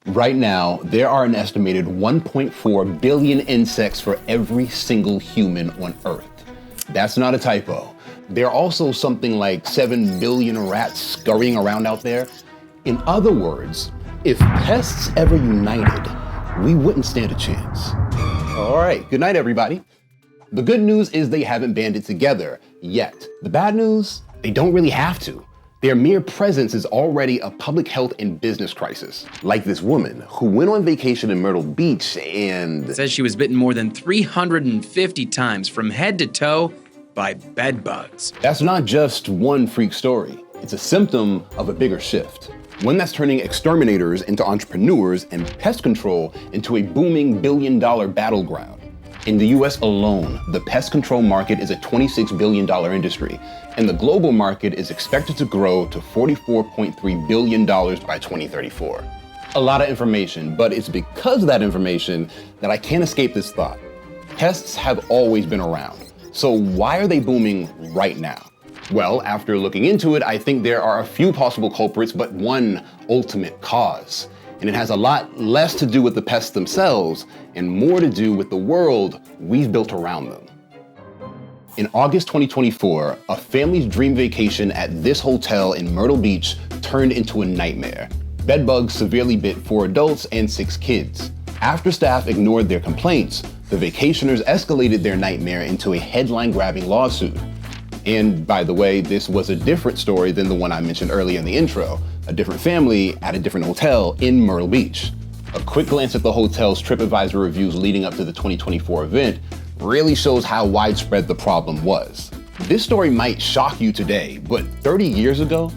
Right now, there are an estimated 1.4 billion insects for every single human on Earth. That's not a typo. There are also something like 7 billion rats scurrying around out there. In other words, if pests ever united, we wouldn't stand a chance. All right, good night, everybody. The good news is they haven't banded together yet. The bad news, they don't really have to. Their mere presence is already a public health and business crisis. Like this woman who went on vacation in Myrtle Beach and says she was bitten more than 350 times from head to toe by bedbugs. That's not just one freak story. It's a symptom of a bigger shift. One that's turning exterminators into entrepreneurs and pest control into a booming billion-dollar battleground. In the US alone, the pest control market is a $26 billion industry, and the global market is expected to grow to $44.3 billion by 2034. A lot of information, but it's because of that information that I can't escape this thought. Pests have always been around, so why are they booming right now? Well, after looking into it, I think there are a few possible culprits, but one ultimate cause. And it has a lot less to do with the pests themselves and more to do with the world we've built around them. In August 2024, a family's dream vacation at this hotel in Myrtle Beach turned into a nightmare. Bedbugs severely bit 4 adults and 6 kids. After staff ignored their complaints, the vacationers escalated their nightmare into a headline-grabbing lawsuit. And by the way, this was a different story than the one I mentioned earlier in the intro. A different family at a different hotel in Myrtle Beach. A quick glance at the hotel's TripAdvisor reviews leading up to the 2024 event really shows how widespread the problem was. This story might shock you today, but 30 years ago,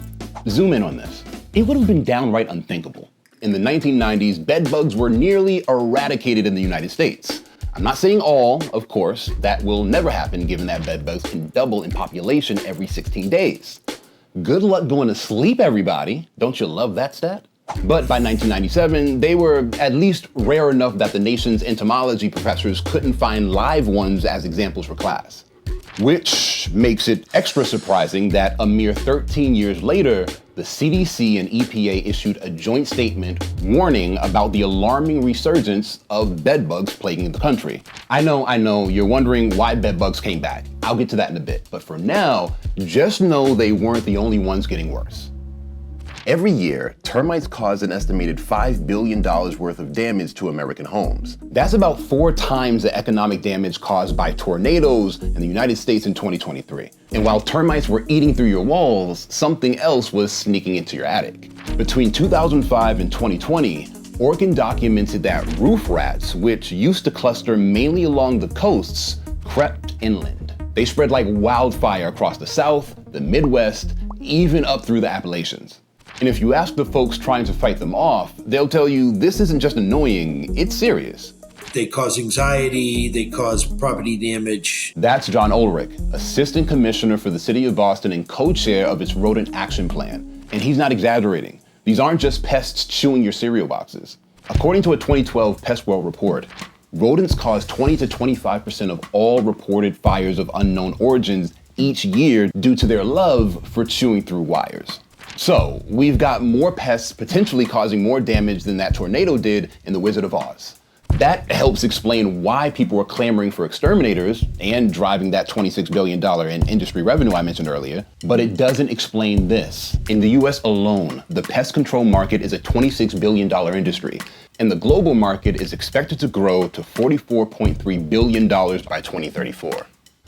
zoom in on this. It would have been downright unthinkable. In the 1990s, bedbugs were nearly eradicated in the United States. I'm not saying all, of course, that will never happen given that bedbugs can double in population every 16 days. Good luck going to sleep, everybody. Don't you love that stat? But by 1997, they were at least rare enough that the nation's entomology professors couldn't find live ones as examples for class. Which makes it extra surprising that a mere 13 years later, the CDC and EPA issued a joint statement warning about the alarming resurgence of bedbugs plaguing the country. I know, you're wondering why bedbugs came back. I'll get to that in a bit, but for now, just know they weren't the only ones getting worse. Every year, termites cause an estimated $5 billion worth of damage to American homes. That's about 4 times the economic damage caused by tornadoes in the United States in 2023. And while termites were eating through your walls, something else was sneaking into your attic. Between 2005 and 2020, Oregon documented that roof rats, which used to cluster mainly along the coasts, crept inland. They spread like wildfire across the South, the Midwest, even up through the Appalachians. And if you ask the folks trying to fight them off, they'll tell you this isn't just annoying, it's serious. They cause anxiety, they cause property damage. That's John Ulrich, Assistant Commissioner for the City of Boston and co-chair of its Rodent Action Plan. And he's not exaggerating. These aren't just pests chewing your cereal boxes. According to a 2012 Pest World report, rodents cause 20 to 25% of all reported fires of unknown origins each year due to their love for chewing through wires. So we've got more pests potentially causing more damage than that tornado did in The Wizard of Oz. That helps explain why people are clamoring for exterminators and driving that $26 billion in industry revenue I mentioned earlier, but it doesn't explain this. In the US alone, the pest control market is a $26 billion industry, and the global market is expected to grow to $44.3 billion by 2034.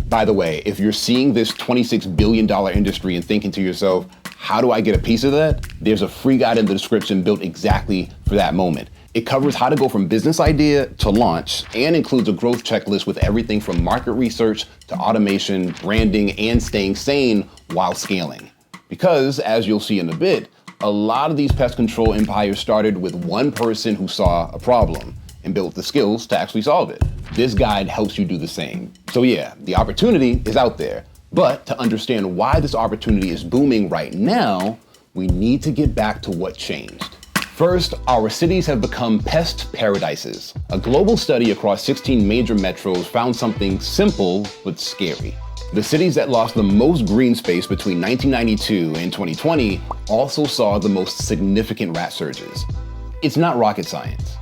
By the way, if you're seeing this $26 billion industry and thinking to yourself, how do I get a piece of that? There's a free guide in the description built exactly for that moment. It covers how to go from business idea to launch and includes a growth checklist with everything from market research to automation, branding, and staying sane while scaling. Because, as you'll see in a bit, a lot of these pest control empires started with one person who saw a problem and built the skills to actually solve it. This guide helps you do the same. So yeah, the opportunity is out there. But to understand why this opportunity is booming right now, we need to get back to what changed. First, our cities have become pest paradises. A global study across 16 major metros found something simple but scary. The cities that lost the most green space between 1992 and 2020 also saw the most significant rat surges. It's not rocket science.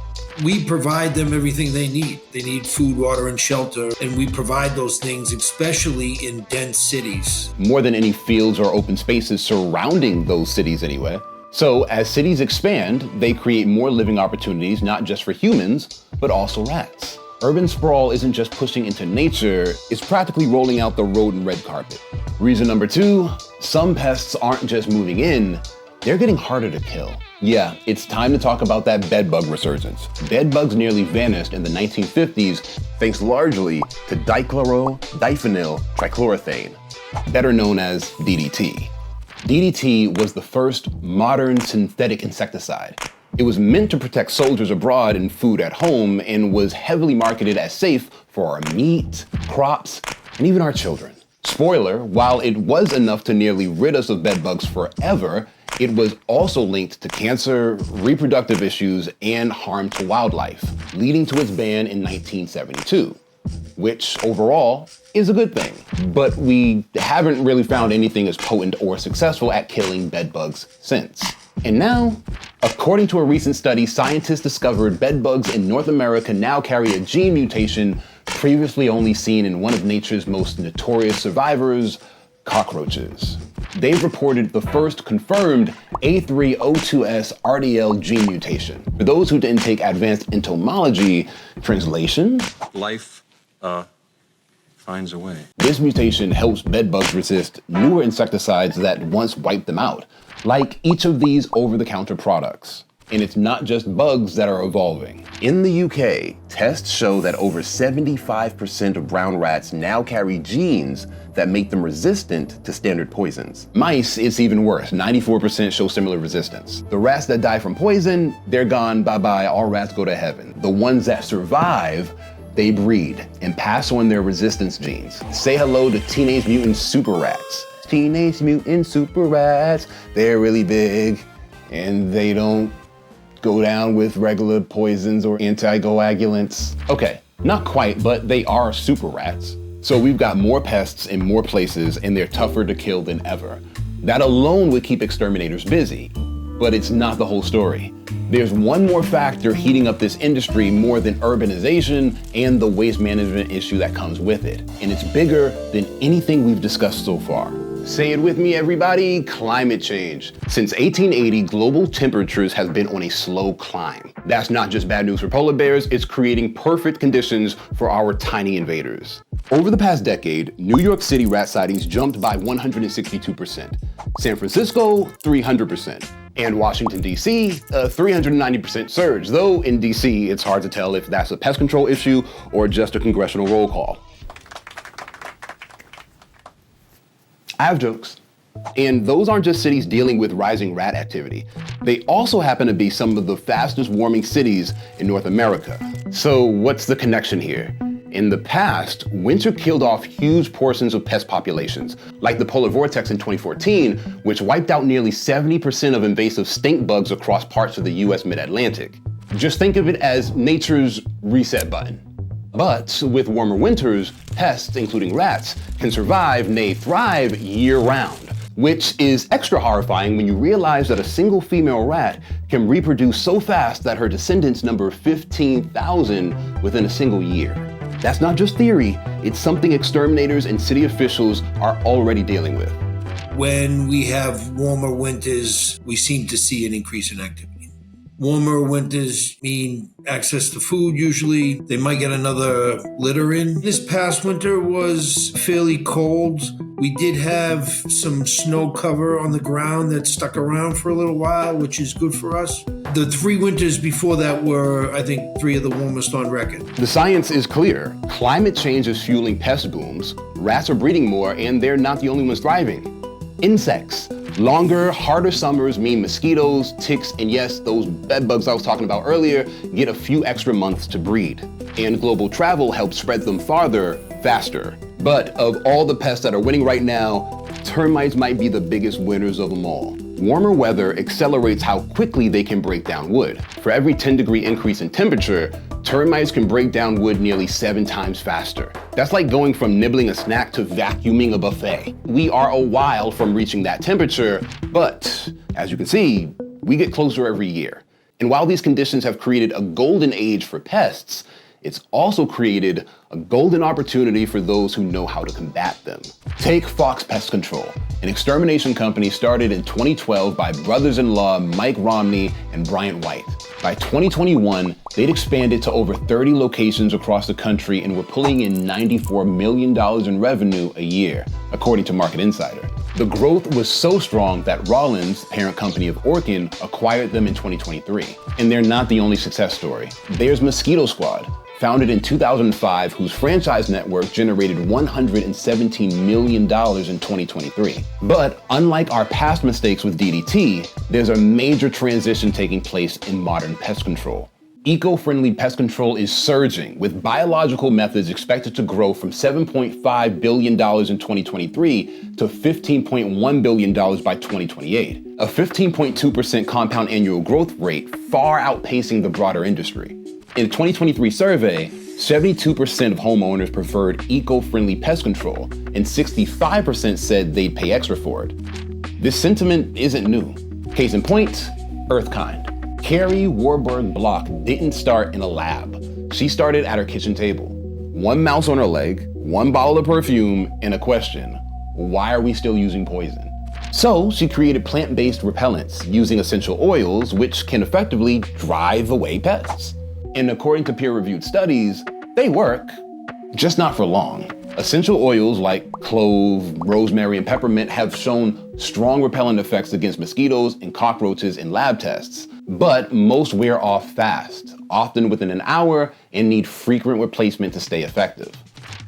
We provide them everything they need. They need food, water, and shelter, and we provide those things, especially in dense cities. More than any fields or open spaces surrounding those cities anyway. So as cities expand, they create more living opportunities, not just for humans, but also rats. Urban sprawl isn't just pushing into nature, it's practically rolling out the rodent red carpet. Reason number 2, some pests aren't just moving in, they're getting harder to kill. Yeah, it's time to talk about that bedbug resurgence. Bedbugs nearly vanished in the 1950s thanks largely to dichloro-diphenyl trichloroethane, better known as DDT. DDT was the first modern synthetic insecticide. It was meant to protect soldiers abroad and food at home and was heavily marketed as safe for our meat, crops, and even our children. Spoiler, while it was enough to nearly rid us of bedbugs forever, it was also linked to cancer, reproductive issues, and harm to wildlife, leading to its ban in 1972. Which overall is a good thing. But we haven't really found anything as potent or successful at killing bedbugs since. And now, according to a recent study, scientists discovered bedbugs in North America now carry a gene mutation previously only seen in one of nature's most notorious survivors, cockroaches. They've reported the first confirmed A302S RDL gene mutation. For those who didn't take advanced entomology, translation? Life finds a way. This mutation helps bedbugs resist newer insecticides that once wiped them out, like each of these over-the-counter products. And it's not just bugs that are evolving. In the UK, tests show that over 75% of brown rats now carry genes that make them resistant to standard poisons. Mice, it's even worse. 94% show similar resistance. The rats that die from poison, they're gone, bye-bye, all rats go to heaven. The ones that survive, they breed and pass on their resistance genes. Say hello to Teenage Mutant Super Rats. Teenage Mutant Super Rats, they're really big and they don't go down with regular poisons or anticoagulants. Okay, not quite, but they are super rats. So we've got more pests in more places and they're tougher to kill than ever. That alone would keep exterminators busy, but it's not the whole story. There's one more factor heating up this industry more than urbanization and the waste management issue that comes with it. And it's bigger than anything we've discussed so far. Say it with me, everybody, climate change. Since 1880, global temperatures have been on a slow climb. That's not just bad news for polar bears, it's creating perfect conditions for our tiny invaders. Over the past decade, New York City rat sightings jumped by 162%, San Francisco, 300%, and Washington, D.C., a 390% surge, though in D.C. it's hard to tell if that's a pest control issue or just a congressional roll call. I have jokes. And those aren't just cities dealing with rising rat activity. They also happen to be some of the fastest warming cities in North America. So what's the connection here? In the past, winter killed off huge portions of pest populations, like the polar vortex in 2014, which wiped out nearly 70% of invasive stink bugs across parts of the US mid-Atlantic. Just think of it as nature's reset button. But with warmer winters, pests, including rats, can survive, nay thrive, year-round. Which is extra horrifying when you realize that a single female rat can reproduce so fast that her descendants number 15,000 within a single year. That's not just theory, it's something exterminators and city officials are already dealing with. When we have warmer winters, we seem to see an increase in activity. Warmer winters mean access to food usually. They might get another litter in. This past winter was fairly cold. We did have some snow cover on the ground that stuck around for a little while, which is good for us. The 3 winters before that were, I think, 3 of the warmest on record. The science is clear. Climate change is fueling pest booms. Rats are breeding more, and they're not the only ones thriving. Insects. Longer, harder summers mean mosquitoes, ticks, and yes, those bedbugs I was talking about earlier get a few extra months to breed. And global travel helps spread them farther, faster. But of all the pests that are winning right now, termites might be the biggest winners of them all. Warmer weather accelerates how quickly they can break down wood. For every 10-degree increase in temperature, termites can break down wood nearly 7 times faster. That's like going from nibbling a snack to vacuuming a buffet. We are a while from reaching that temperature, but as you can see, we get closer every year. And while these conditions have created a golden age for pests, it's also created a golden opportunity for those who know how to combat them. Take Fox Pest Control, an extermination company started in 2012 by brothers-in-law Mike Romney and Bryant White. By 2021, they'd expanded to over 30 locations across the country and were pulling in $94 million in revenue a year, according to Market Insider. The growth was so strong that Rollins, parent company of Orkin, acquired them in 2023. And they're not the only success story. There's Mosquito Squad, founded in 2005, whose franchise network generated $117 million in 2023. But unlike our past mistakes with DDT, there's a major transition taking place in modern pest control. Eco-friendly pest control is surging, with biological methods expected to grow from $7.5 billion in 2023 to $15.1 billion by 2028, a 15.2% compound annual growth rate, far outpacing the broader industry. In a 2023 survey, 72% of homeowners preferred eco-friendly pest control, and 65% said they'd pay extra for it. This sentiment isn't new. Case in point, Earthkind. Carrie Warburg Block didn't start in a lab. She started at her kitchen table. One mouse on her leg, one bottle of perfume, and a question: why are we still using poison? So she created plant-based repellents using essential oils, which can effectively drive away pests. And according to peer-reviewed studies, they work, just not for long. Essential oils like clove, rosemary, and peppermint have shown strong repellent effects against mosquitoes and cockroaches in lab tests, but most wear off fast, often within an hour, and need frequent replacement to stay effective.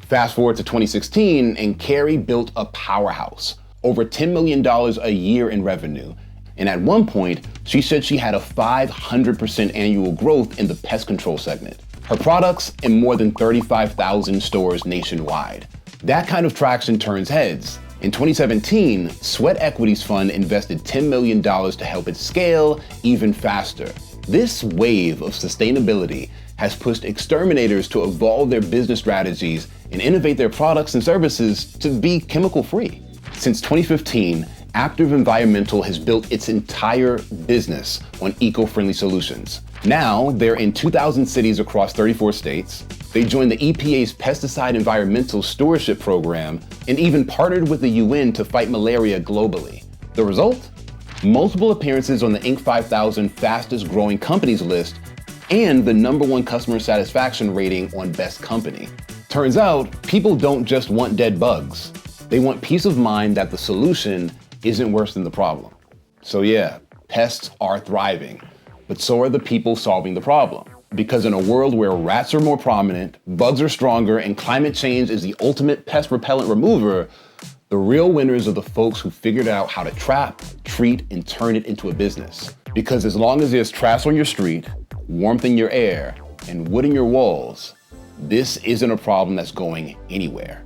Fast forward to 2016, and Carrie built a powerhouse, over $10 million a year in revenue. And at one point, she said she had a 500% annual growth in the pest control segment. Her products in more than 35,000 stores nationwide. That kind of traction turns heads. In 2017, Sweat Equities Fund invested $10 million to help it scale even faster. This wave of sustainability has pushed exterminators to evolve their business strategies and innovate their products and services to be chemical-free. Since 2015, Active Environmental has built its entire business on eco-friendly solutions. Now, they're in 2,000 cities across 34 states. They joined the EPA's Pesticide Environmental Stewardship Program and even partnered with the UN to fight malaria globally. The result? Multiple appearances on the Inc. 5000 fastest growing companies list and the #1 customer satisfaction rating on Best Company. Turns out, people don't just want dead bugs. They want peace of mind that the solution isn't worse than the problem. So yeah, pests are thriving, but so are the people solving the problem. Because in a world where rats are more prominent, bugs are stronger, and climate change is the ultimate pest repellent remover, the real winners are the folks who figured out how to trap, treat, and turn it into a business. Because as long as there's trash on your street, warmth in your air, and wood in your walls, this isn't a problem that's going anywhere.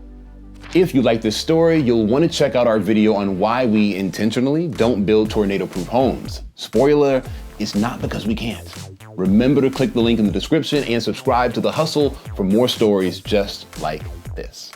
If you like this story, you'll want to check out our video on why we intentionally don't build tornado-proof homes. Spoiler, it's not because we can't. Remember to click the link in the description and subscribe to The Hustle for more stories just like this.